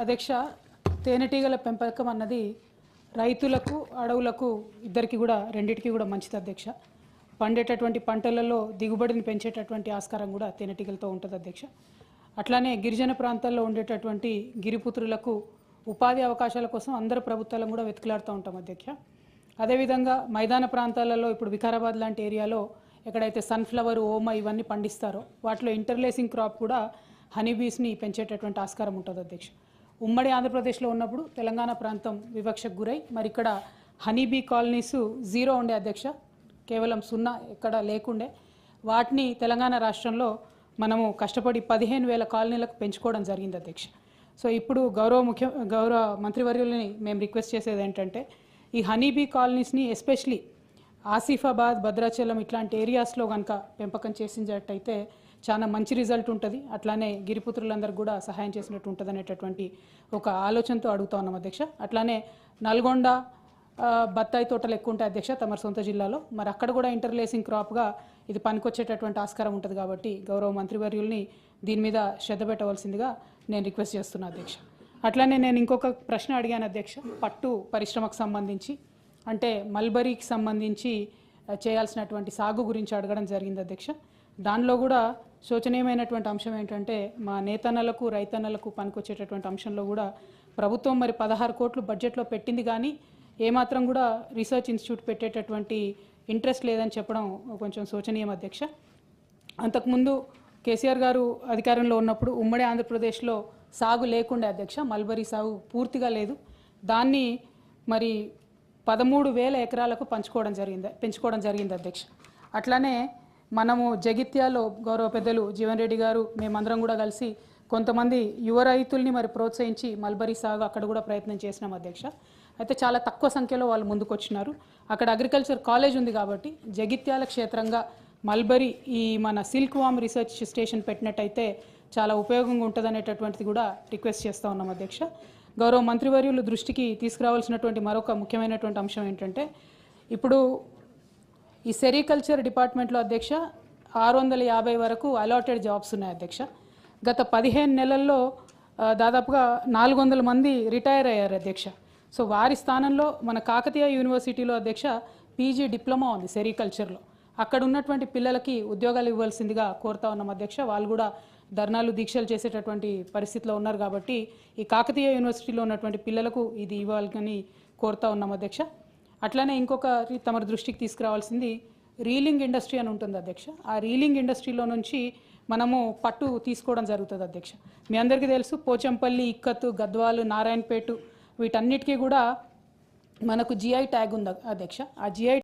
అధ్యక్ష, తేనెటీగల పెంపకం అన్నది రైతులకు అడవులకు ఇద్దరికి కూడా రెండిటికి కూడా మంచిది అధ్యక్ష. పండేటటువంటి పంటలలో దిగుబడిని పెంచేటటువంటి ఆస్కారం కూడా తేనెటీగలతో ఉంటుంది అధ్యక్ష. అట్లానే గిరిజన ప్రాంతాల్లో ఉండేటటువంటి గిరిపుత్రులకు ఉపాధి అవకాశాల కోసం అందరు ప్రభుత్వాలను కూడా వెతుకులాడుతూ ఉంటాం అధ్యక్ష. అదేవిధంగా మైదాన ప్రాంతాలలో ఇప్పుడు వికారాబాద్ లాంటి ఏరియాలో ఎక్కడైతే సన్ఫ్లవర్, ఓమ ఇవన్నీ పండిస్తారో వాటిలో ఇంటర్లేసింగ్ క్రాప్ కూడా హనీబీస్ని పెంచేటటువంటి ఆస్కారం ఉంటుంది అధ్యక్ష. ఉమ్మడి ఆంధ్రప్రదేశ్లో ఉన్నప్పుడు తెలంగాణ ప్రాంతం వివక్షకు గురై మరి ఇక్కడ హనీబీ కాలనీస్ 0 ఉండే అధ్యక్ష, కేవలం 0 ఎక్కడ లేకుండే. వాటిని తెలంగాణ రాష్ట్రంలో మనము కష్టపడి 15,000 కాలనీలకు పెంచుకోవడం జరిగింది అధ్యక్ష. సో ఇప్పుడు గౌరవ మంత్రివర్యులని మేము రిక్వెస్ట్ చేసేది ఏంటంటే ఈ హనీబీ కాలనీస్ని ఎస్పెషలీ ఆసిఫాబాద్, భద్రాచలం ఇట్లాంటి ఏరియాస్లో కనుక పెంపకం చేసినట్టయితే చాలా మంచి రిజల్ట్ ఉంటుంది. అట్లానే గిరిపుత్రులందరికీ కూడా సహాయం చేసినట్టు ఉంటుంది అనేటటువంటి ఒక ఆలోచనతో అడుగుతా ఉన్నాం అధ్యక్ష. అట్లానే నల్గొండ బత్తాయి తోటలు ఎక్కువ ఉంటాయి అధ్యక్ష తమ సొంత జిల్లాలో. మరి అక్కడ కూడా ఇంటర్లేసింగ్ క్రాప్గా ఇది పనికొచ్చేటటువంటి ఆస్కారం ఉంటుంది కాబట్టి గౌరవ మంత్రివర్యుల్ని దీని మీద శ్రద్ధ పెట్టవలసిందిగా నేను రిక్వెస్ట్ చేస్తున్నా అధ్యక్ష. అట్లానే నేను ఇంకొక ప్రశ్న అడిగాను అధ్యక్ష, పట్టు పరిశ్రమకు సంబంధించి అంటే మల్బరీకి సంబంధించి చేయాల్సినటువంటి సాగు గురించి అడగడం జరిగింది అధ్యక్ష. దానిలో కూడా శోచనీయమైనటువంటి అంశం ఏంటంటే మా నేతన్నలకు రైతన్నలకు పనికొచ్చేటటువంటి అంశంలో కూడా ప్రభుత్వం మరి 16 కోట్లు బడ్జెట్లో పెట్టింది, కానీ ఏమాత్రం కూడా రీసెర్చ్ ఇన్స్టిట్యూట్ పెట్టేటటువంటి ఇంట్రెస్ట్ లేదని చెప్పడం కొంచెం శోచనీయం అధ్యక్ష. అంతకుముందు కేసీఆర్ గారు అధికారంలో ఉన్నప్పుడు ఉమ్మడి ఆంధ్రప్రదేశ్లో సాగు లేకుండే అధ్యక్ష, మల్బరీ సాగు పూర్తిగా లేదు. దాన్ని మరి 13,000 ఎకరాలకు పెంచుకోవడం జరిగింది అధ్యక్ష. అట్లానే మనము జగిత్యాలో గౌరవ పెద్దలు జీవన్ రెడ్డి గారు మేమందరం కూడా కలిసి కొంతమంది యువ రైతుల్ని మరి ప్రోత్సహించి మల్బరీ సాగు అక్కడ కూడా ప్రయత్నం చేసినాం అధ్యక్ష. అయితే చాలా తక్కువ సంఖ్యలో వాళ్ళు ముందుకు వచ్చినారు. అక్కడ అగ్రికల్చర్ కాలేజ్ ఉంది కాబట్టి జగిత్యాల క్షేత్రంగా మల్బరీ ఈ మన సిల్క్ వామ్ రీసెర్చ్ స్టేషన్ పెట్టినట్టయితే చాలా ఉపయోగంగా ఉంటుంది అనేటటువంటిది కూడా రిక్వెస్ట్ చేస్తూ ఉన్నాం అధ్యక్ష. గౌరవ మంత్రివర్యులు దృష్టికి తీసుకురావాల్సినటువంటి మరొక ముఖ్యమైనటువంటి అంశం ఏంటంటే ఇప్పుడు ఈ సెరికల్చర్ డిపార్ట్మెంట్లో అధ్యక్ష 650 వరకు అలాటెడ్ జాబ్స్ ఉన్నాయి అధ్యక్ష. గత 15 నెలల్లో దాదాపుగా 400 మంది రిటైర్ అయ్యారు అధ్యక్ష. సో వారి స్థానంలో మన కాకతీయ యూనివర్సిటీలో అధ్యక్ష పీజీ డిప్లొమా ఉంది సెరికల్చర్లో. అక్కడ ఉన్నటువంటి పిల్లలకి ఉద్యోగాలు ఇవ్వాల్సిందిగా కోరుతా ఉన్నాం అధ్యక్ష. వాళ్ళు కూడా ధర్నాలు, దీక్షలు చేసేటటువంటి పరిస్థితిలో ఉన్నారు కాబట్టి ఈ కాకతీయ యూనివర్సిటీలో ఉన్నటువంటి పిల్లలకు ఇది ఇవ్వాలని కోరుతా ఉన్నాం అధ్యక్ష. అట్లానే ఇంకొక తమ దృష్టికి తీసుకురావాల్సింది రీలింగ్ ఇండస్ట్రీ అని ఉంటుంది అధ్యక్ష. ఆ రీలింగ్ ఇండస్ట్రీలో నుంచి మనము పట్టు తీసుకోవడం జరుగుతుంది అధ్యక్ష. మీ అందరికీ తెలుసు పోచంపల్లి, ఇక్కత్తు, గద్వాలు, నారాయణపేట వీటన్నిటికీ కూడా మనకు జిఐ ట్యాగ్ ఉంది అధ్యక్ష. ఆ జిఐ